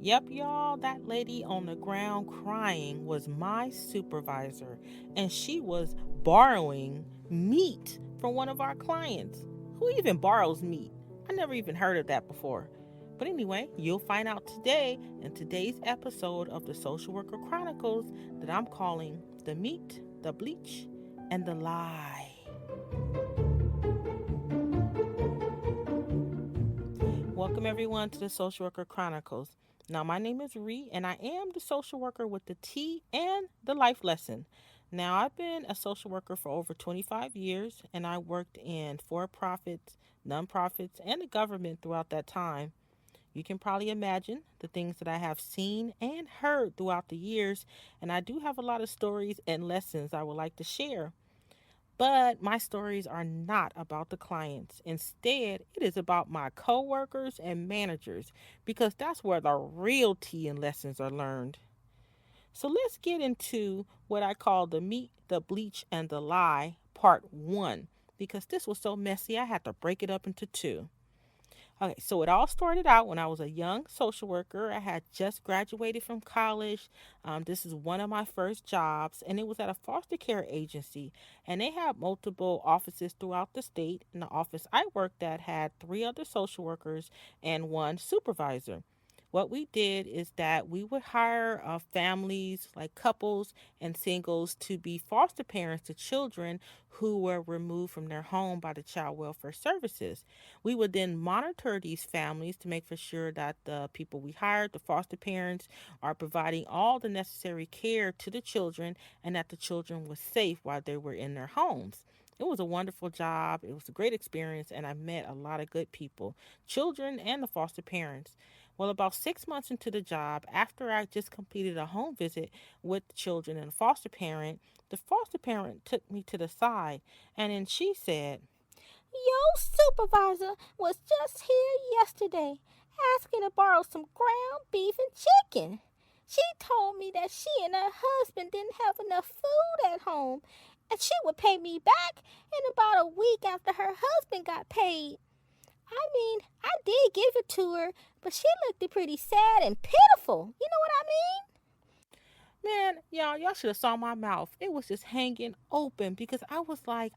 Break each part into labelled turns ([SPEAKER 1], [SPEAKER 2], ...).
[SPEAKER 1] Yep, y'all, that lady on the ground crying was my supervisor, and she was borrowing meat from one of our clients. Who even borrows meat? I never even heard of that before. But anyway, you'll find out today in today's episode of the Social Worker Chronicles that I'm calling The Meat, the Bleach, and the Lie. Welcome, everyone, to the Social Worker Chronicles. Now, my name is Ree, and I am the social worker with the T and the life lesson. Now, I've been a social worker for over 25 years, and I worked in for profits, nonprofits, and the government throughout that time. You can probably imagine the things that I have seen and heard throughout the years, and I do have a lot of stories and lessons I would like to share. But my stories are not about the clients. Instead, it is about my coworkers and managers because that's where the real tea and lessons are learned. So let's get into what I call the meat, the bleach, and the lie, part one, because this was so messy I had to break it up into two. Okay, so it all started out when I was a young social worker. I had just graduated from college. This is one of my first jobs, and it was at a foster care agency. And they had multiple offices throughout the state. And the office I worked at had three other social workers and one supervisor. What we did is that we would hire families, like couples and singles, to be foster parents to children who were removed from their home by the child welfare services. We would then monitor these families to make for sure that the people we hired, the foster parents, are providing all the necessary care to the children and that the children were safe while they were in their homes. It was a wonderful job. It was a great experience, and I met a lot of good people, children and the foster parents. Well, about 6 months into the job, after I just completed a home visit with the children and the foster parent took me to the side and then she said,
[SPEAKER 2] Your supervisor was just here yesterday asking to borrow some ground beef and chicken. She told me that she and her husband didn't have enough food at home and she would pay me back in about a week after her husband got paid. I did give it to her, but she looked pretty sad and pitiful. You know what I mean?
[SPEAKER 1] man, y'all should have saw my mouth. It was just hanging open because I was like,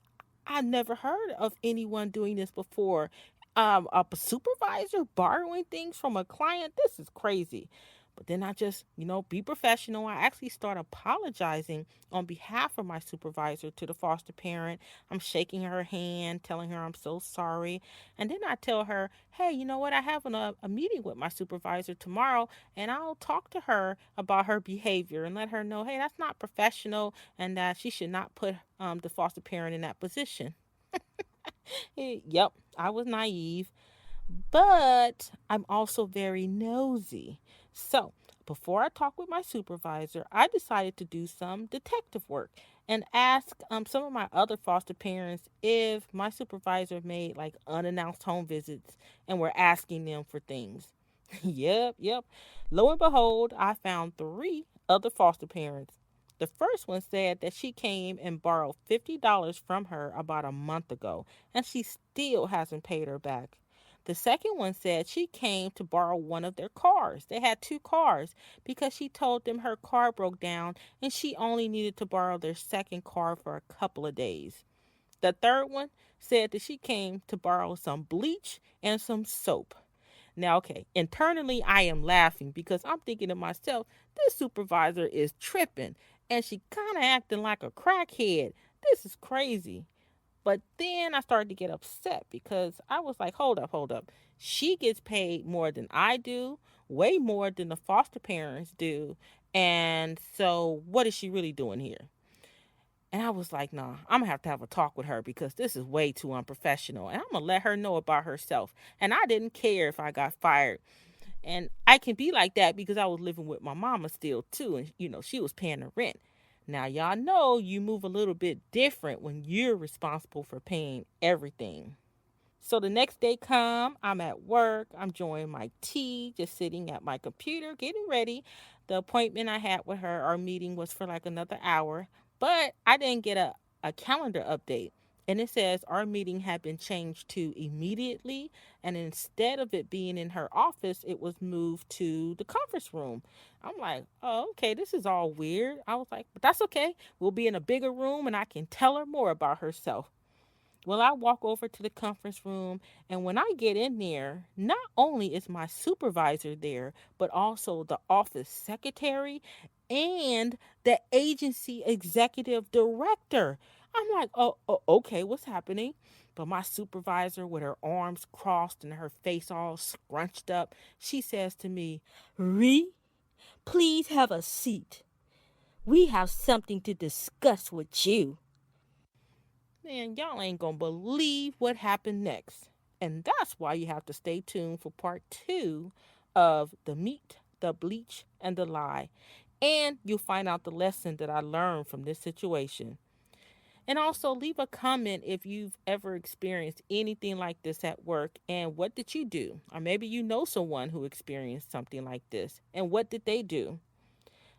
[SPEAKER 1] I never heard of anyone doing this before. A supervisor borrowing things from a client. This is crazy. But then I just, be professional. I actually start apologizing on behalf of my supervisor to the foster parent. I'm shaking her hand, telling her I'm so sorry. And then I tell her, hey, you know what? I have a meeting with my supervisor tomorrow, and I'll talk to her about her behavior and let her know, hey, that's not professional and that she should not put the foster parent in that position. Yep, I was naive, but I'm also very nosy. So, before I talked with my supervisor, I decided to do some detective work and ask some of my other foster parents if my supervisor made like unannounced home visits and were asking them for things. Yep. Lo and behold, I found three other foster parents. The first one said that she came and borrowed $50 from her about a month ago, and she still hasn't paid her back. The second one said she came to borrow one of their cars. They had two cars because she told them her car broke down and she only needed to borrow their second car for a couple of days. The third one said that she came to borrow some bleach and some soap. Now, okay, internally I am laughing because I'm thinking to myself, this supervisor is tripping and she kind of acting like a crackhead. This is crazy. But then I started to get upset because I was like, hold up. She gets paid more than I do, way more than the foster parents do. And so, what is she really doing here? And I was like, nah, I'm gonna have a talk with her because this is way too unprofessional. And I'm gonna let her know about herself. And I didn't care if I got fired. And I can be like that because I was living with my mama still, too. And, she was paying the rent. Now, y'all know you move a little bit different when you're responsible for paying everything. So the next day come, I'm at work, I'm enjoying my tea, just sitting at my computer, getting ready. The appointment I had with her, our meeting was for like another hour, but I didn't get a calendar update. And it says our meeting had been changed to immediately, and instead of it being in her office, it was moved to the conference room. I'm like, oh, okay, this is all weird. I was like, but that's okay. We'll be in a bigger room and I can tell her more about herself. Well, I walk over to the conference room, and when I get in there, not only is my supervisor there, but also the office secretary and the agency executive director. I'm like, oh, okay, what's happening? But my supervisor, with her arms crossed and her face all scrunched up, she says to me,
[SPEAKER 2] Ree, please have a seat. We have something to discuss with you.
[SPEAKER 1] man, y'all ain't gonna believe what happened next. And that's why you have to stay tuned for part 2 of The Meat, the Bleach, and the Lie. And you'll find out the lesson that I learned from this situation. And also leave a comment if you've ever experienced anything like this at work and what did you do? Or maybe you know someone who experienced something like this and what did they do?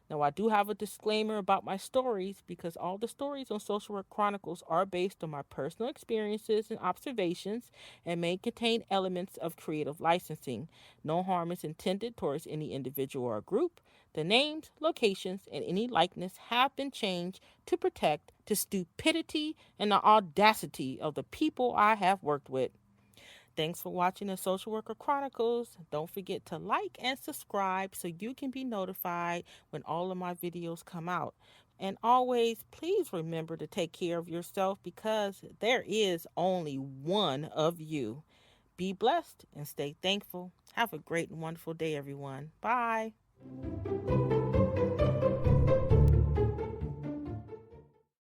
[SPEAKER 1] Now, I do have a disclaimer about my stories because all the stories on Social Work Chronicles are based on my personal experiences and observations and may contain elements of creative licensing. No harm is intended towards any individual or group. The names, locations, and any likeness have been changed to protect the stupidity and the audacity of the people I have worked with. Thanks for watching the Social Worker Chronicles. Don't forget to like and subscribe so you can be notified when all of my videos come out. And always, please remember to take care of yourself because there is only one of you. Be blessed and stay thankful. Have a great and wonderful day, everyone. Bye.